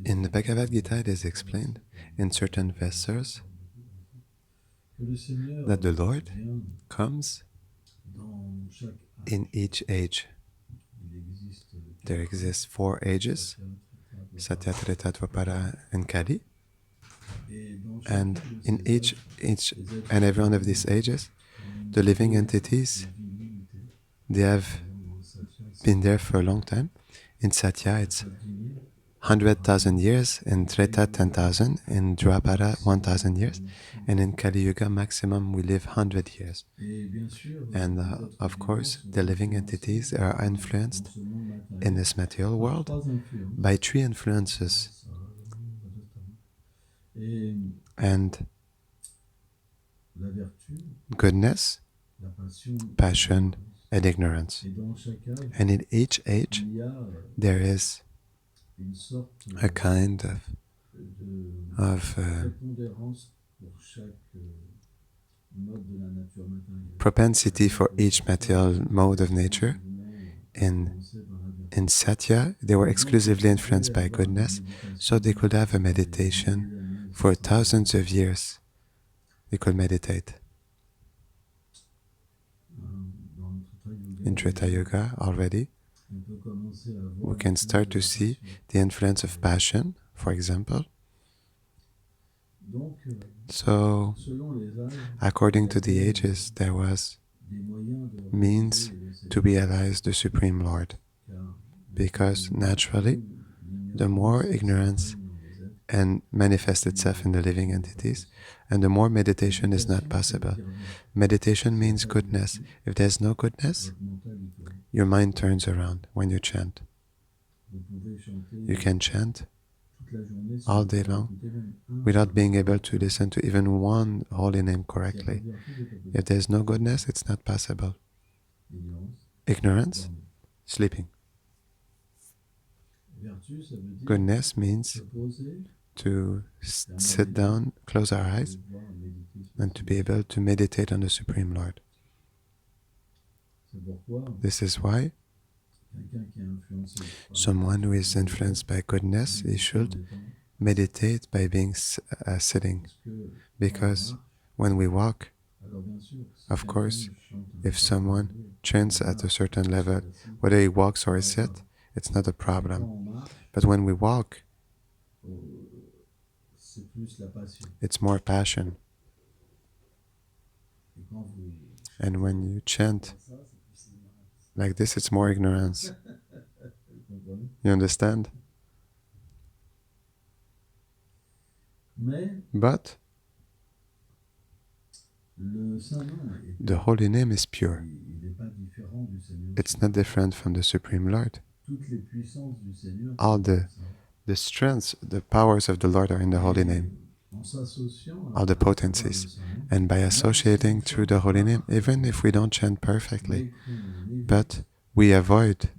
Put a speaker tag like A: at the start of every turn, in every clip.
A: In the Bhagavad Gita, it is explained in certain verses that the Lord comes in each age. There exists 4 ages, Satya, Treta, Dwapara, and Kali. And in each and every one of these ages, the living entities, they have been there for a long time. In Satya, it's 100,000 years, in Treta 10,000, in Dwapara 1,000 years, and in Kali Yuga maximum we live 100 years. And of course, the living entities are influenced in this material world by 3 influences. And goodness, passion, and ignorance. And in each age, there is a kind of propensity for each material mode of nature. In Satya, they were exclusively influenced by goodness, so they could have a meditation for thousands of years. They could meditate. In Treta Yuga already, we can start to see the influence of passion, for example. So, according to the ages, there was means to realize the Supreme Lord. Because naturally, the more ignorance and manifests itself in the living entities, and the more meditation is not possible. Meditation means goodness. If there's no goodness, your mind turns around when you chant. You can chant all day long without being able to listen to even one holy name correctly. If there's no goodness, it's not possible. Ignorance, sleeping. Goodness means to sit down, close our eyes, and to be able to meditate on the Supreme Lord. This is why someone who is influenced by goodness, he should meditate by being sitting. Because when we walk, of course, if someone chants at a certain level, whether he walks or he sits, it's not a problem. But when we walk, it's more passion. And when you chant like this, it's more ignorance. You understand? But the holy name is pure. It's not different from the Supreme Lord. All the strengths, the powers of the Lord are in the holy name. All the potencies. And by associating through the holy name, even if we don't chant perfectly, but we avoid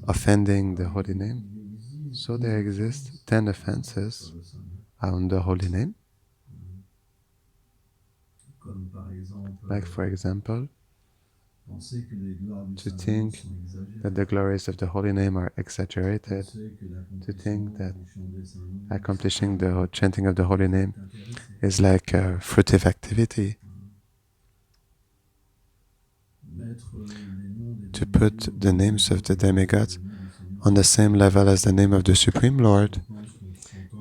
A: offending the holy name, so there exist 10 offenses on the holy name. Like, for example, to think that the glories of the holy name are exaggerated, to think that accomplishing the chanting of the holy name is like a fruitive activity, to put the names of the demigods on the same level as the name of the Supreme Lord.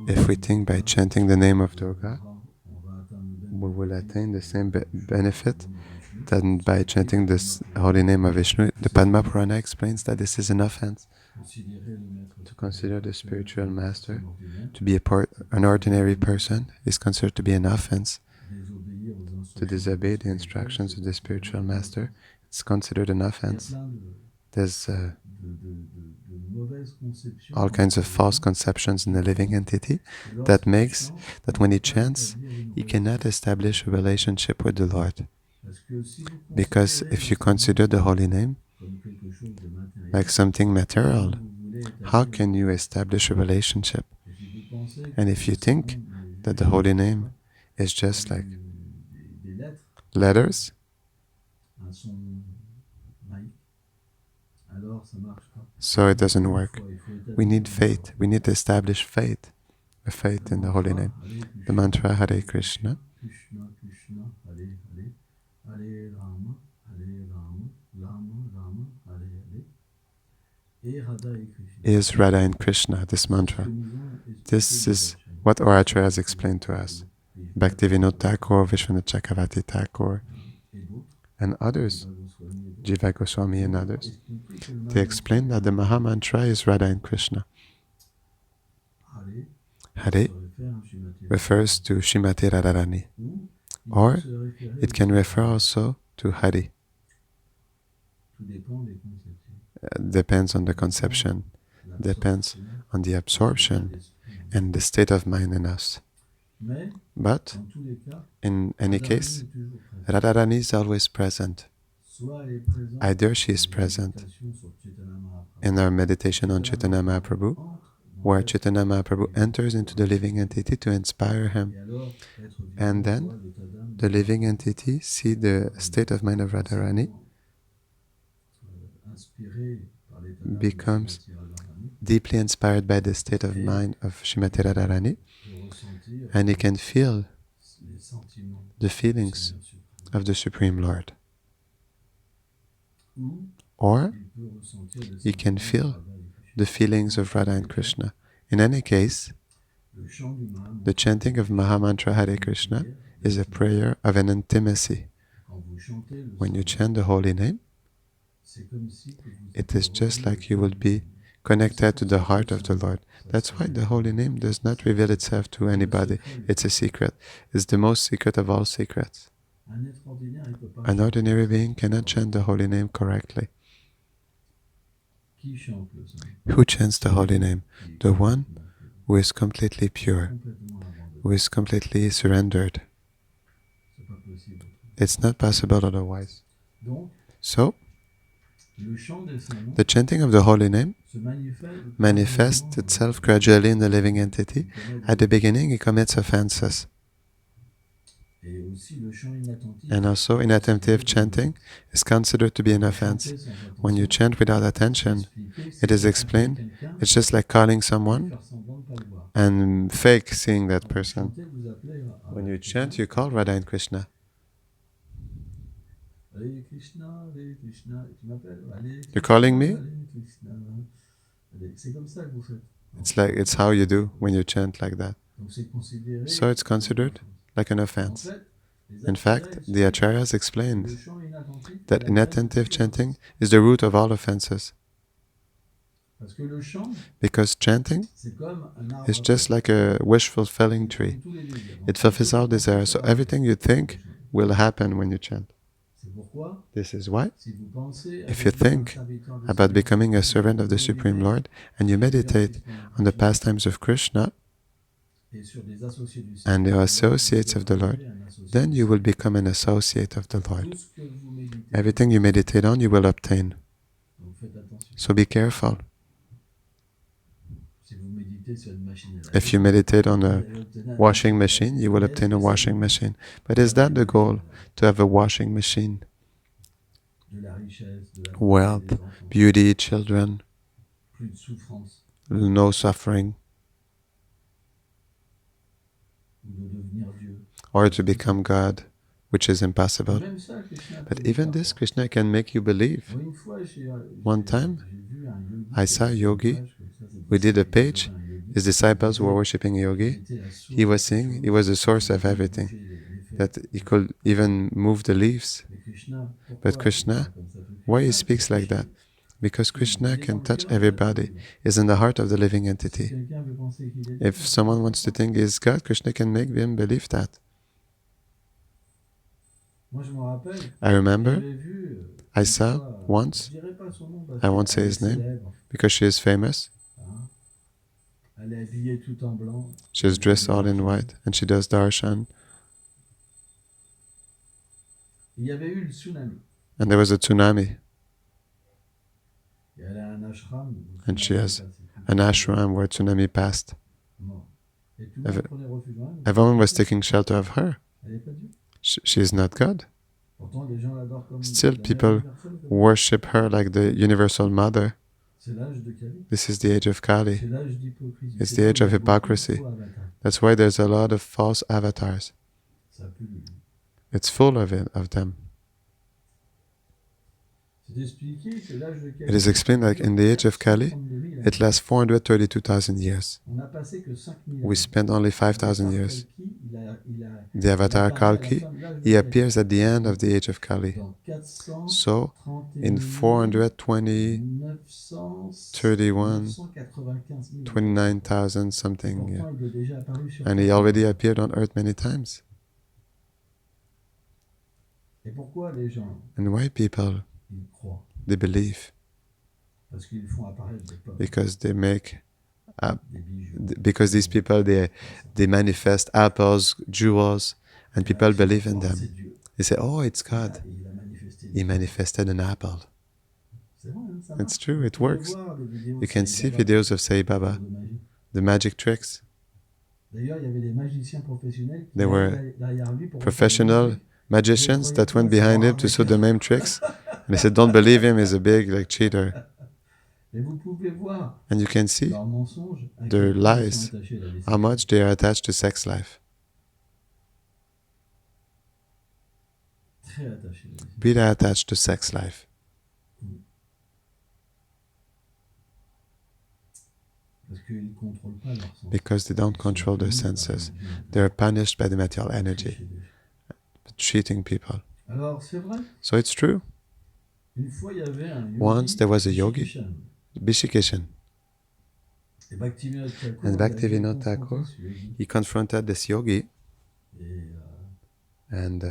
A: If we think by chanting the name of Durga, we will attain the same benefit than by chanting this holy name of Vishnu. The Padma Purana explains that this is an offense. To consider the spiritual master to be an ordinary person is considered to be an offense. To disobey the instructions of the spiritual master, it's considered an offense. There's all kinds of false conceptions in the living entity that makes that when he chants, he cannot establish a relationship with the Lord. Because if you consider the holy name like something material, how can you establish a relationship? And if you think that the holy name is just like letters, so it doesn't work. We need faith. We need to establish faith. A faith in the holy name. The mantra Hare Krishna is Radha and Krishna, this mantra. This is what Oratra has explained to us. Bhaktivinoda Thakur, Vishwanath Chakravarti Thakur, and others, Jiva Goswami and others, they explain that the Maha Mantra is Radha and Krishna. Hare refers to Shrimati Radharani, or it can refer also to Hari. Depends on the conception, depends on the absorption and the state of mind in us. But in any case, Radharani is always present. Either she is present in our meditation on Chaitanya Mahaprabhu, where Chaitanya Mahaprabhu enters into the living entity to inspire him, and then the living entity see the state of mind of Radharani, becomes deeply inspired by the state of mind of Srimati Radharani, and he can feel the feelings of the Supreme Lord. Or he can feel the feelings of Radha and Krishna. In any case, the chanting of Mahamantra Hare Krishna is a prayer of an intimacy. When you chant the holy name, it is just like you will be connected to the heart of the Lord. That's why the holy name does not reveal itself to anybody. It's a secret. It's the most secret of all secrets. An ordinary being cannot chant the holy name correctly. Who chants the holy name? The one who is completely pure, who is completely surrendered. It's not possible otherwise. So, the chanting of the holy name manifests itself gradually in the living entity. At the beginning, he commits offenses. And also, inattentive chanting is considered to be an offense. When you chant without attention, it is explained, it's just like calling someone and fake seeing that person. When you chant, you call Radha and Krishna. You're calling me? It's how you do when you chant like that. So it's considered like an offense. In fact, the Acharyas explained that inattentive chanting is the root of all offenses. Because chanting is just like a wish-fulfilling tree. It fulfills all desires, so everything you think will happen when you chant. This is why, if you think about becoming a servant of the Supreme Lord and you meditate on the pastimes of Krishna and the associates of the Lord, then you will become an associate of the Lord. Everything you meditate on, you will obtain. So be careful. If you meditate on a washing machine, you will obtain a washing machine. But is that the goal, to have a washing machine? Wealth, beauty, children, no suffering, or to become God, which is impossible. But even this, Krishna can make you believe. One time, I saw a yogi. We did a page. His disciples were worshipping a yogi. He was saying he was the source of everything, that he could even move the leaves. But Krishna, why he speaks like that? Because Krishna can touch everybody, is in the heart of the living entity. If someone wants to think he is God, Krishna can make them believe that. I remember I saw once. I won't say his name because she is famous. She is dressed all in white and she does darshan. And there was a tsunami. And she has an ashram where tsunami passed. Everyone was taking shelter of her. She is not God. Still, people worship her like the universal mother. This is the age of Kali. It's the age of hypocrisy. That's why there's a lot of false avatars. It's full of them. It is explained like in the age of Kali, it lasts 432,000 years. We spent only 5,000 years. The avatar Kalki, he appears at the end of the age of Kali. So, in 420, 31, 29,000 something, yeah. And he already appeared on earth many times. And why people? They believe because they make because these people they manifest apples, jewels, and people believe in them. They say, oh, it's God. He manifested an apple. It's true, it works. You can see videos of Sai Baba, the magic tricks. There were professional magicians that went behind him to show the same tricks. And they said, don't believe him, he's a big cheater. And you can see their lies, how much they are attached to sex life. Really attached to sex life. Because they don't control their senses. They are punished by the material energy, cheating people. So it's true. Once there was a yogi, Bishikishan, and Bhaktivinoda Thakur, he confronted this yogi, and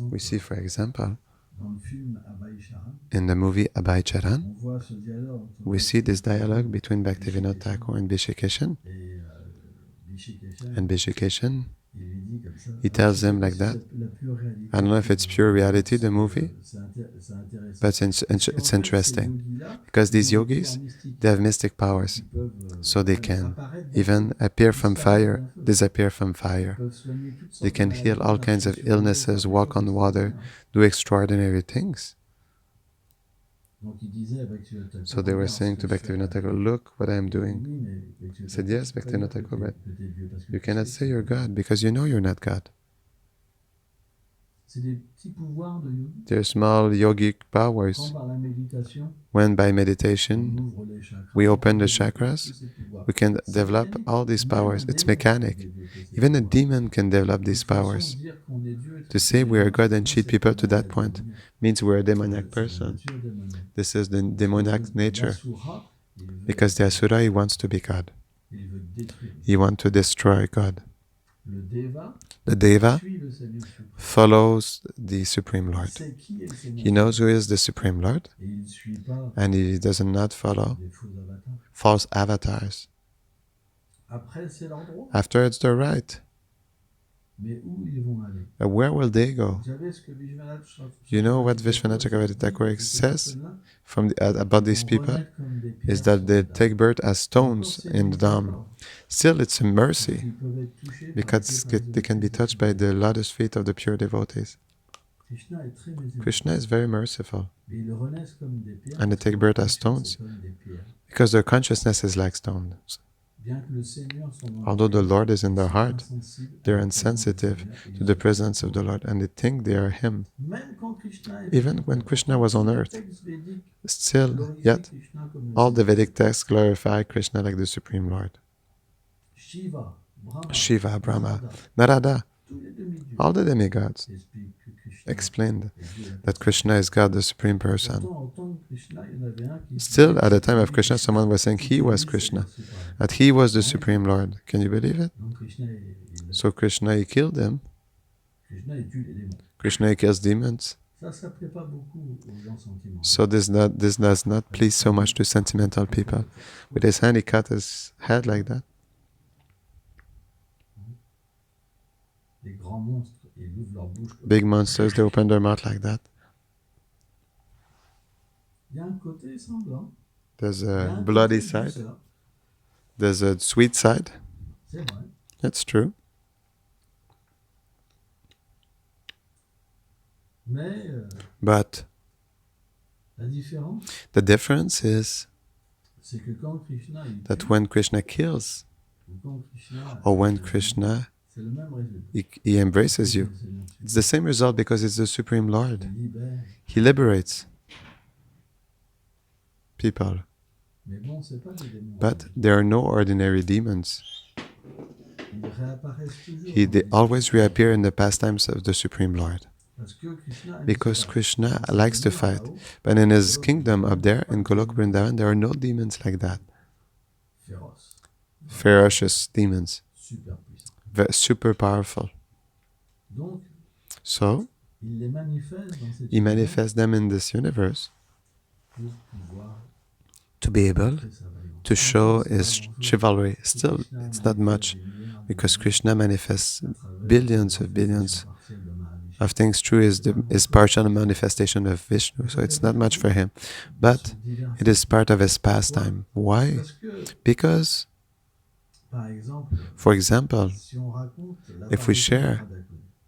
A: we see, for example, in the movie Abhay Charan, we see this dialogue between Bhaktivinoda Thakur and Bishikishan, and Bishikishan, he tells him like that. I don't know if it's pure reality, the movie, but it's interesting. Because these yogis, they have mystic powers. So they can even appear from fire, disappear from fire. They can heal all kinds of illnesses, walk on water, do extraordinary things. So they were saying to Bhaktivinoda Thakur, look what I am doing. He said, yes, Bhaktivinoda Thakur, but you cannot say you're God because you know you're not God. They're small yogic powers. When by meditation we open the chakras, we can develop all these powers. It's mechanic. Even a demon can develop these powers. To say we are God and cheat people to that point means we're a demoniac person. This is the demoniac nature. Because the Asura, he wants to be God. He wants to destroy God. The Deva follows the Supreme Lord. He knows who is the Supreme Lord, and he does not follow false avatars. After it's their right. Where will they go? You know what Vishwanath Chakravarti Thakur says about these people? Is that they take birth as stones in the Dham. Still, it's a mercy, because they can be touched by the lotus feet of the pure devotees. Krishna is very merciful. And they take birth as stones, because their consciousness is like stones. Although the Lord is in their heart, they are insensitive to the presence of the Lord and they think they are Him. Even when Krishna was on earth, still, yet, all the Vedic texts glorify Krishna like the Supreme Lord. Shiva, Brahma, Narada, all the demigods explained that Krishna is God, the Supreme Person. Still, at the time of Krishna, someone was saying he was Krishna, that he was the Supreme Lord. Can you believe it? So Krishna, he killed him. Krishna, he kills demons. So this does not please so much to sentimental people. With his hand, he cut his head like that. Big monsters, they open their mouth like that. There's a bloody side. There's a sweet side. That's true. But the difference is that when Krishna kills, or when Krishna, he embraces you, it's the same result because it's the Supreme Lord. He liberates people. But there are no ordinary demons. They always reappear in the pastimes of the Supreme Lord. Because Krishna likes to fight. But in his kingdom up there, in Golok Vrindavan, there are no demons like that. Ferocious demons. Super powerful. So, he manifests them in this universe to be able to show his chivalry. Still, it's not much, because Krishna manifests billions of things through his partial manifestation of Vishnu, so it's not much for him. But it is part of his pastime. Why? Because, for example, if we share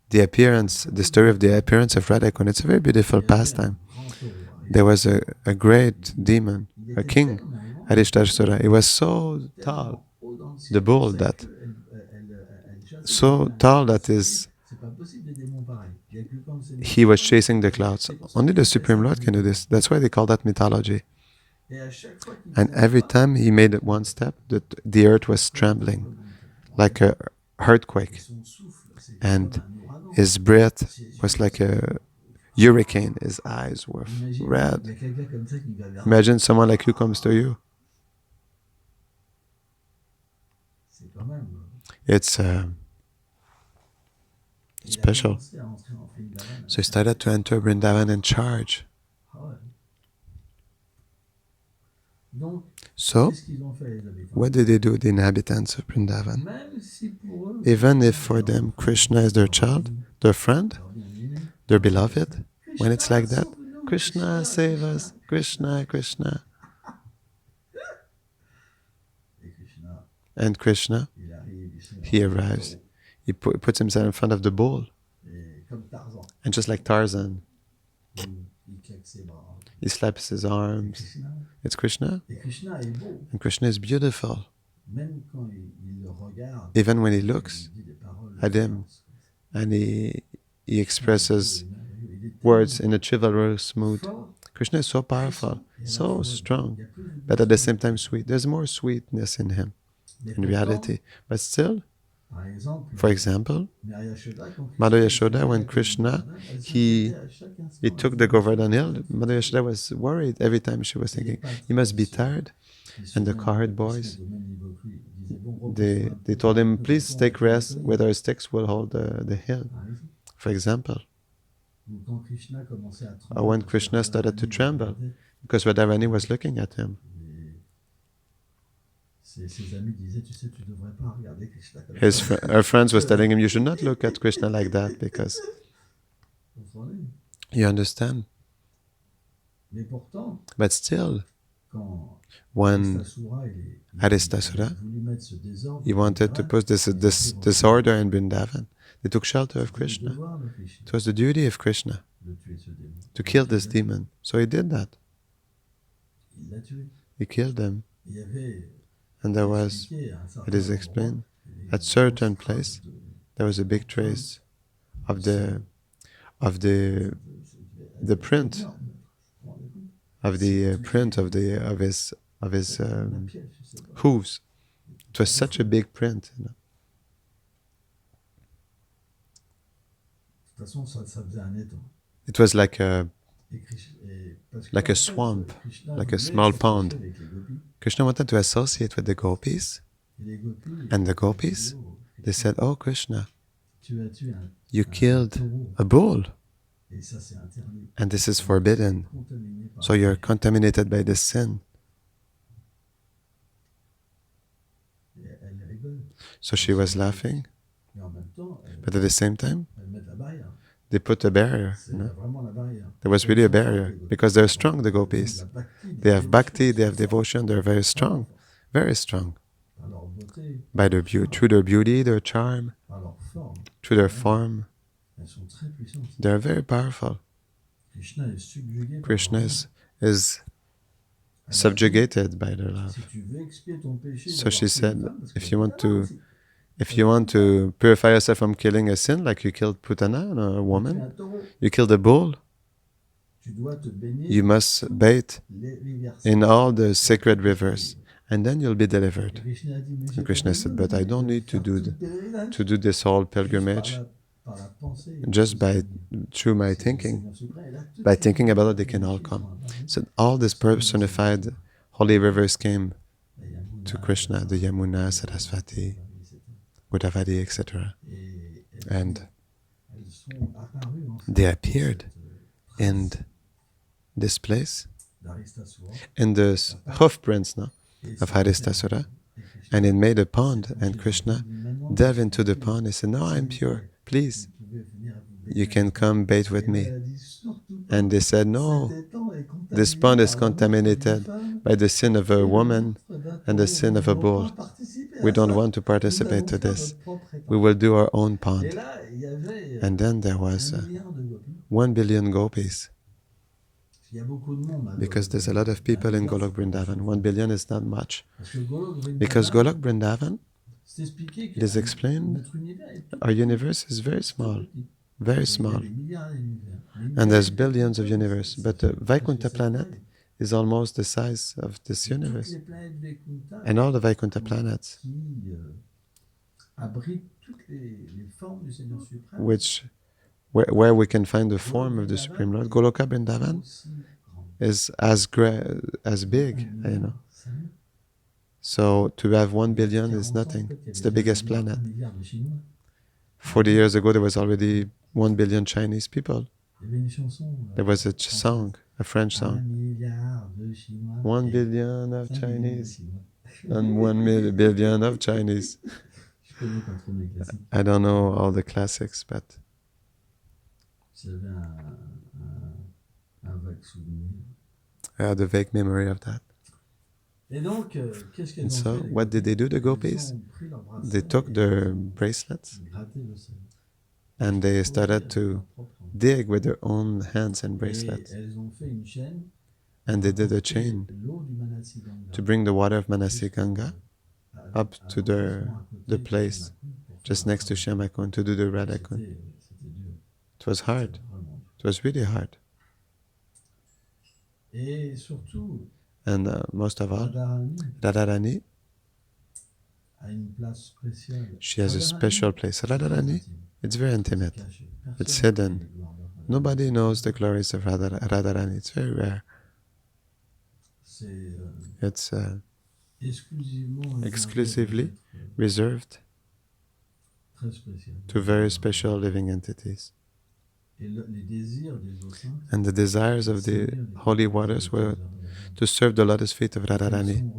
A: the story of the appearance of Radha, it's a very beautiful pastime. There was a great demon, a king, Adishtasura. He was so tall, the bull, that he was chasing the clouds. Only the Supreme Lord can do this. That's why they call that mythology. And every time he made one step, the earth was trembling, like a earthquake. And his breath was like a hurricane. His eyes were red. Imagine someone like you comes to you. It's special. So he started to enter Vrindavan and charge. So, what did they do, the inhabitants of Vrindavan? Even if for them Krishna is their child, their friend, their beloved, when it's like that, Krishna, save us, Krishna, Krishna. And Krishna, he arrives. He puts himself in front of the bull. And just like Tarzan, he slaps his arms. It's Krishna. And Krishna is beautiful. Even when he looks at him and he expresses words in a chivalrous mood. Krishna is so powerful, so strong, but at the same time sweet. There's more sweetness in him, in reality. But still, for example, Mother Yashoda, when Krishna, he took the Govardhan hill, Mother Yashoda was worried every time. She was thinking, he must be tired. And the cowherd boys, they told him, please take rest, with our sticks we'll hold the hill, for example. Or when Krishna started to tremble, because Radharani was looking at him. Her friends was telling him, you should not look at Krishna like that, because you understand. But still, when Aristasura, he wanted to put this disorder in Vrindavan, they took shelter of Krishna. It was the duty of Krishna to kill this demon. So he did that. He killed them. And there was, it is explained, at certain place, there was a big trace of the print of his hooves. It was such a big print, you know. It was like a swamp, like a small pond. Krishna wanted to associate with the gopis, and the gopis, they said, oh Krishna, you killed a bull. And this is forbidden. So you're contaminated by this sin. So she was laughing, but at the same time, they put a barrier. There was really a barrier because they're strong, the gopis. They have bhakti, they have devotion, they're very strong, very strong. By their through their beauty, their charm, through their form, they're very powerful. Krishna is subjugated by their love. So she said, if you want to purify yourself from killing a sin, like you killed Putana, a woman, you killed a bull, you must bathe in all the sacred rivers, and then you'll be delivered. And Krishna said, but I don't need to do this whole pilgrimage just through my thinking. By thinking about it, they can all come. So all these personified holy rivers came to Krishna, the Yamuna, Saraswati, Godavari, etc. And they appeared in this place, in the hoof prints of Haristasura, and it made a pond, and Krishna delved into the pond. He said, no, I'm pure, please, you can come bathe with me. And they said, no, this pond is contaminated by the sin of a woman and the sin of a bull. We don't want to participate to this. We will do our own pond. And then there was 1 billion gopis. Because there's a lot of people in Golok Vrindavan. 1 billion is not much. Because Golok Vrindavan, it is explained, our universe is very small. Very small. And there's billions of universe. But the Vaikuntha planet is almost the size of this universe. And all the Vaikuntha planets, where we can find the form of the Supreme Lord, Goloka Vrindavan is as big, So to have 1 billion is nothing. It's the biggest planet. 40 years ago, there was already 1 billion Chinese people. There was a song, a French song. 1 billion of Chinese and 1 billion of Chinese. I don't know all the classics, but I had a vague memory of that. And so, what did they do, the gopis? They took their bracelets and they started to dig with their own hands and bracelets. And they did a chain to bring the water of Manasi Ganga up to the place just next to Shyamakund to do the Radhakund. It was hard. It was really hard. And most of all, Radharani, she has a special place. Radharani, it's very intimate. It's hidden. Nobody knows the glories of Radharani. It's very rare. It's exclusively reserved to very special living entities. And the desires of the holy waters were to serve the lotus feet of Radharani.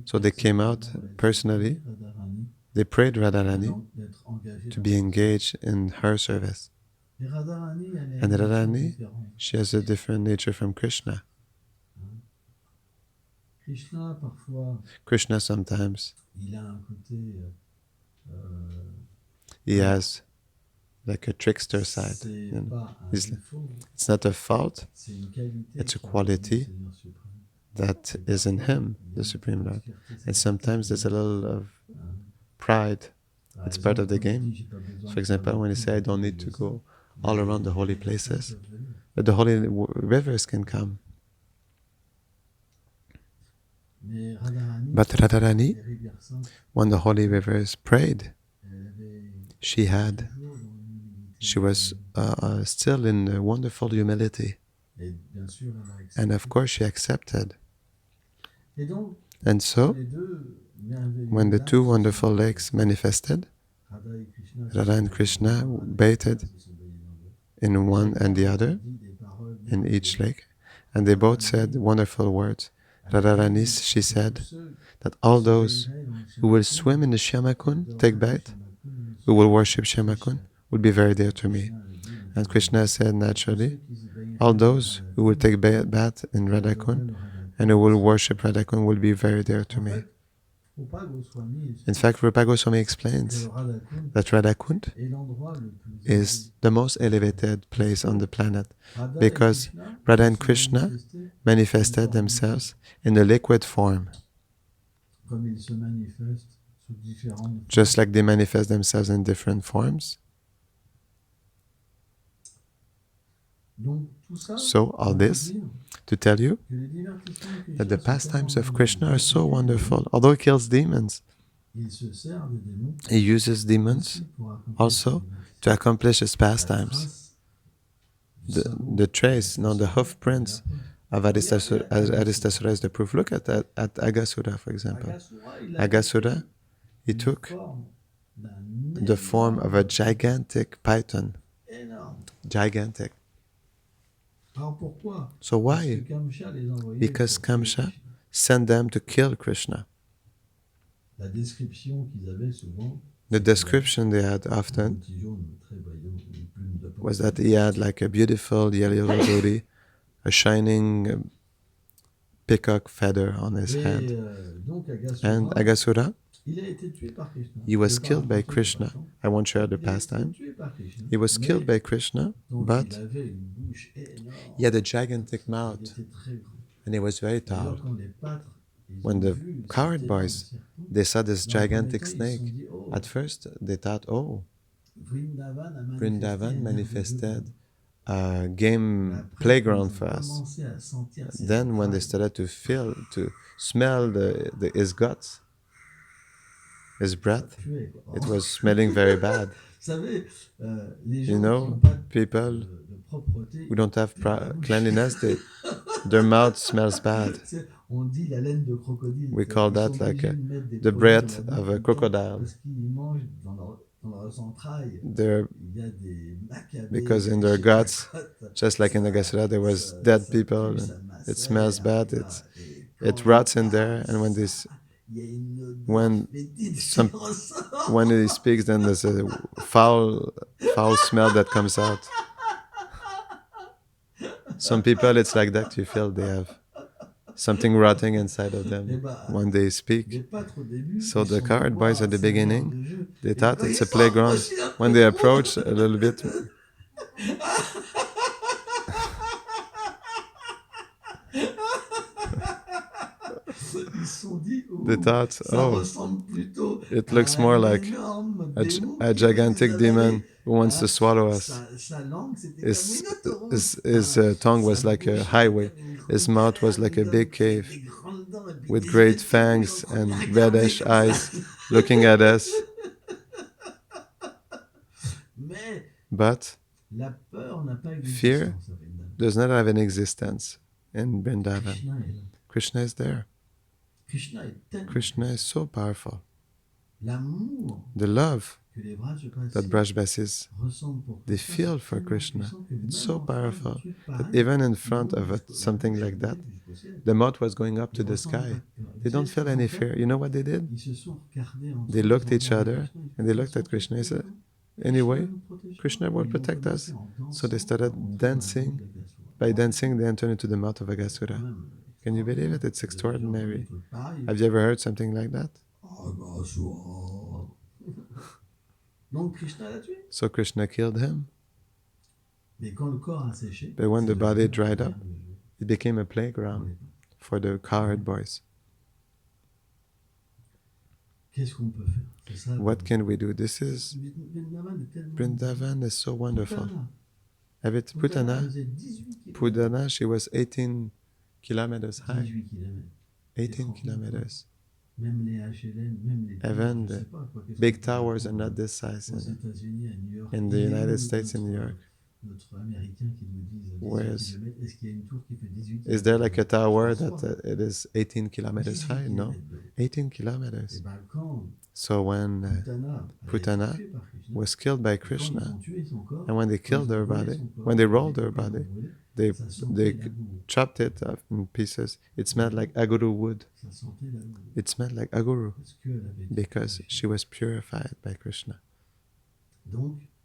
A: So they came out personally, they prayed Radharani to be engaged in her service. And Radharani, she has a different nature from Krishna. Krishna sometimes, he has like a trickster side. It's not a fault, it's a quality that is in him, the Supreme Lord. And sometimes there's a little of pride. It's part of the game. For example, when you say, I don't need to go all around the holy places, but the holy rivers can come. But Radharani, when the holy rivers prayed, she was still in wonderful humility. And of course she accepted. And so, when the two wonderful lakes manifested, Radha and Krishna bathed in one and the other, in each lake, and they both said wonderful words. Radharani, she said that all those who will swim in the Shyamakund, take bath, who will worship Shyamakund, will be very dear to me. And Krishna said naturally, all those who will take bath in Radhakund and who will worship Radhakund will be very dear to me. In fact, Rupa Goswami explains that Radhakund is the most elevated place on the planet because Radha and Krishna manifested themselves in a liquid form, just like they manifest themselves in different forms. So all this to tell you that the pastimes of Krishna are so wonderful. Although he kills demons, he uses demons also to accomplish his pastimes. The trace, the hoof prints of Adhistasura is the proof. Look at that, at Agasura, for example. Agasura, he took the form of a gigantic python. Gigantic. So why? Because Kamsa sent them to kill Krishna. The description they had often was that he had like a beautiful yellow body, a shining peacock feather on his head. And Agasura, he was killed by Krishna. I won't share the pastime. He was killed by Krishna, but he had a gigantic mouth and he was very tall. When the cowherd boys, they saw this gigantic snake, at first they thought, oh, Vrindavan manifested a game playground for us. Then when they started to smell his guts, his breath, it was smelling very bad. You know, people who don't have cleanliness, their mouth smells bad. We call that like the breath of a crocodile. Because in their guts, just like in Agasura, there was dead people. It smells bad. It rots in there, and when he speaks, then there's a foul smell that comes out. Some people, it's like that. You feel they have something rotting inside of them when they speak. So the cowherd boys at the beginning, they thought it's a playground. When they approach a little bit, they thought, oh, it looks more like a gigantic demon who wants to swallow us. His tongue was like a highway. His mouth was like a big cave with great fangs and reddish eyes looking at us. But fear does not have an existence in Vrindavan. Krishna is there. Krishna is so powerful. The love that Brajbasis, they feel for Krishna, it's so powerful that even in front of something like that, the mouth was going up to the sky. They don't feel any fear. You know what they did? They looked at each other and they looked at Krishna and said, anyway, Krishna will protect us. So they started dancing. By dancing, they entered into the mouth of Agasura. Can you believe it? It's extraordinary. Have you ever heard something like that? So Krishna killed him. But when the body dried up, it became a playground for the cowherd boys. What can we do? Vrindavan is so wonderful. Putana, she was 18 kilometers high. 18 kilometers. Even the big towers are not this size in the United States, in New York. Where's is there like a tower that it is 18 kilometers high? No, 18 kilometers. So when Putana was killed by Krishna, and when they killed her body, when they rolled her body, they they chopped it up in pieces. It smelled like aguru wood. It smelled like aguru because she was purified by Krishna.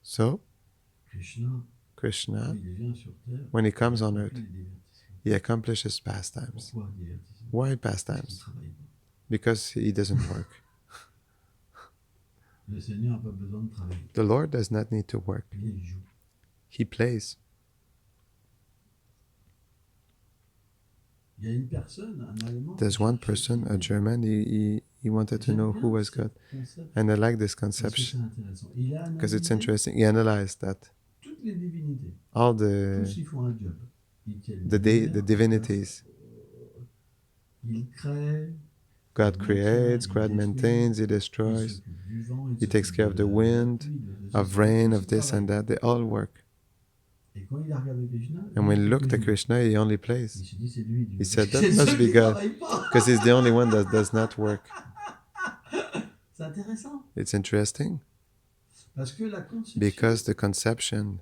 A: So Krishna, when he comes on earth, he accomplishes pastimes. Why pastimes? Because he doesn't work. The Lord does not need to work. He plays. There's one person, a German, he wanted to know who was God. And I like this conception because it's interesting. He analyzed that all the divinities, God creates, God maintains, He destroys, He takes care of the wind, of rain, of this and that. They all work. And when he looked at Krishna, he only plays. He said, that must be God, because he's the only one that does not work. It's interesting, because the conception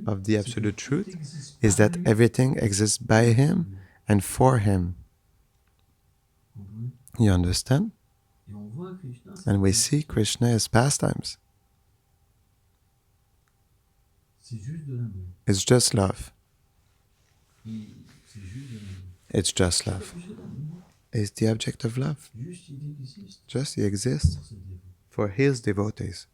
A: of the absolute truth is that everything exists by Him and for Him. You understand? And we see Krishna as pastimes. It's just love. It's just love. It's the object of love. Just He exists for His devotees.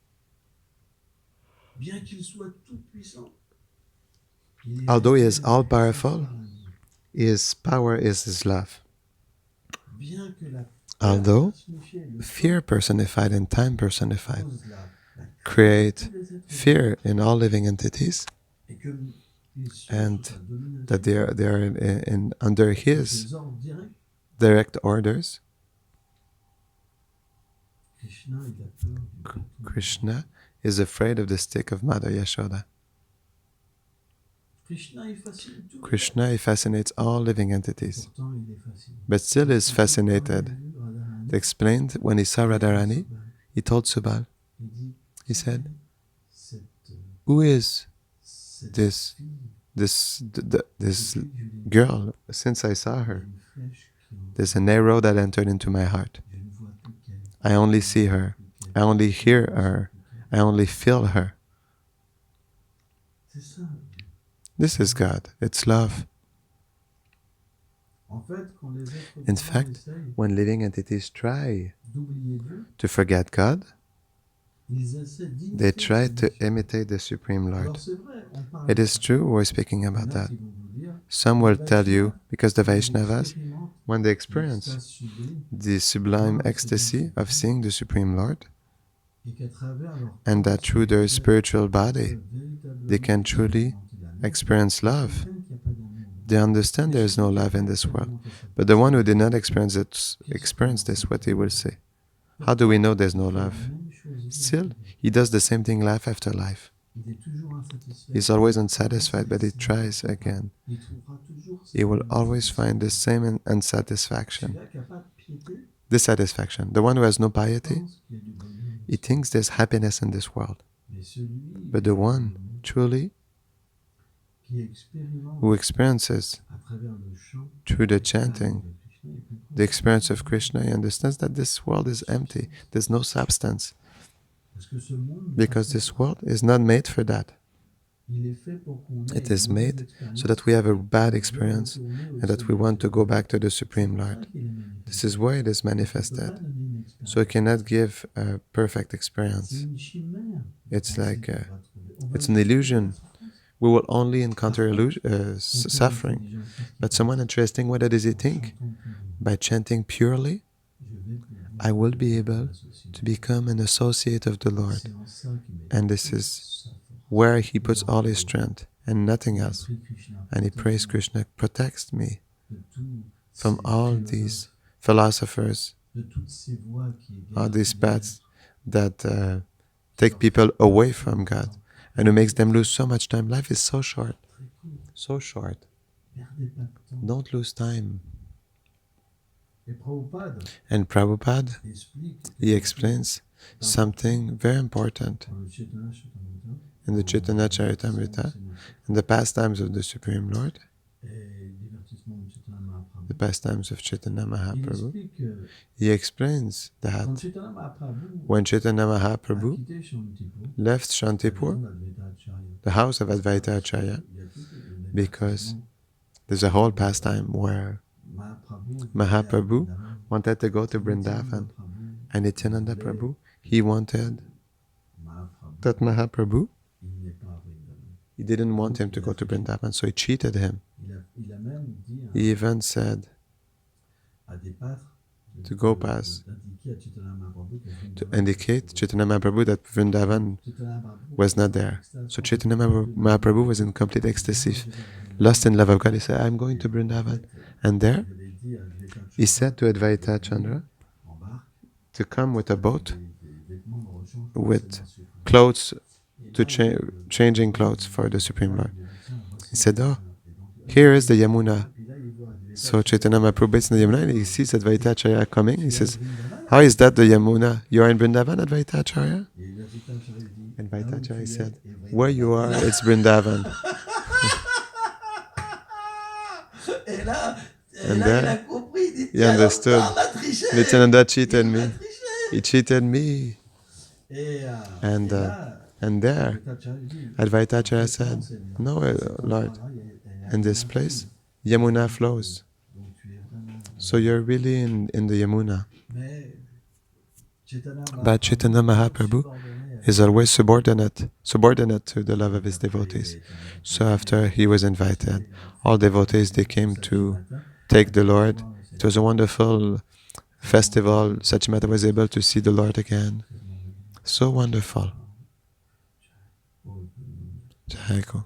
A: Although He is all-powerful, His power is His love. Although fear personified and time personified create fear in all living entities, and that they are under His direct orders, Krishna is afraid of the stick of Mother Yashoda. Krishna fascinates all living entities, but still is fascinated. They explained when he saw Radharani, he told Subal, he said, who is this girl? Since I saw her, there's an arrow that entered into my heart. I only see her, I only hear her, I only feel her. This is God, it's love. In fact, when living entities try to forget God, they try to imitate the Supreme Lord. It is true, we're speaking about that. Some will tell you, because the Vaishnavas, when they experience the sublime ecstasy of seeing the Supreme Lord, and that through their spiritual body, they can truly experience love. They understand there is no love in this world. But the one who did not experience this, what he will say. How do we know there's no love? Still, he does the same thing life after life. He's always unsatisfied, but he tries again. He will always find the same unsatisfaction. Dissatisfaction. The one who has no piety, he thinks there's happiness in this world. But the one, truly, who experiences through the chanting the experience of Krishna, he understands that this world is empty. There's no substance. Because this world is not made for that. It is made so that we have a bad experience and that we want to go back to the Supreme Lord. This is why it is manifested. So it cannot give a perfect experience. It's like it's an illusion. We will only encounter suffering. But someone interesting, what does he think? By chanting purely, I will be able to become an associate of the Lord. And this is where he puts all his strength and nothing else. And he prays Krishna protects me from all these philosophers, all these paths that take people away from God. and who makes them lose so much time. Life is so short. So short. Don't lose time. And Prabhupada, he explains something very important in the Chaitanya Charitamrita, in the pastimes of the Supreme Lord, the pastimes of Chaitanya Mahaprabhu. He explains that when Chaitanya Mahaprabhu left Shantipur, the house of Advaita Acharya, because there's a whole pastime where Mahaprabhu wanted to go to Vrindavan, and Nityananda Prabhu, he wanted that Mahaprabhu, he didn't want him to go to Vrindavan, so he cheated him. He even said to go past, to indicate Chaitanya Mahaprabhu that Vrindavan was not there. So Chaitanya Mahaprabhu was in complete ecstasy, lost in love of God. He said, I'm going to Vrindavan. And there, he said to Advaita Chandra to come with a boat with clothes, to changing clothes for the Supreme Lord. He said, oh, here is the Yamuna. So Chaitanya Mahaprabhu is in the Yamuna and he sees Advaita Acharya coming. He says, how is that the Yamuna? You are in Vrindavan, Advaita Acharya? And Advaita Acharya said, where you are, it's Vrindavan. And then he understood. Nityananda cheated me. He cheated me. And there, Advaita Acharya said, no, Lord, in this place, Yamuna flows. So you're really in the Yamuna. But Chaitanya Mahaprabhu is always subordinate to the love of his devotees. So after he was invited, all devotees, they came to take the Lord. It was a wonderful festival. Sachimata was able to see the Lord again. So wonderful. Jai Go.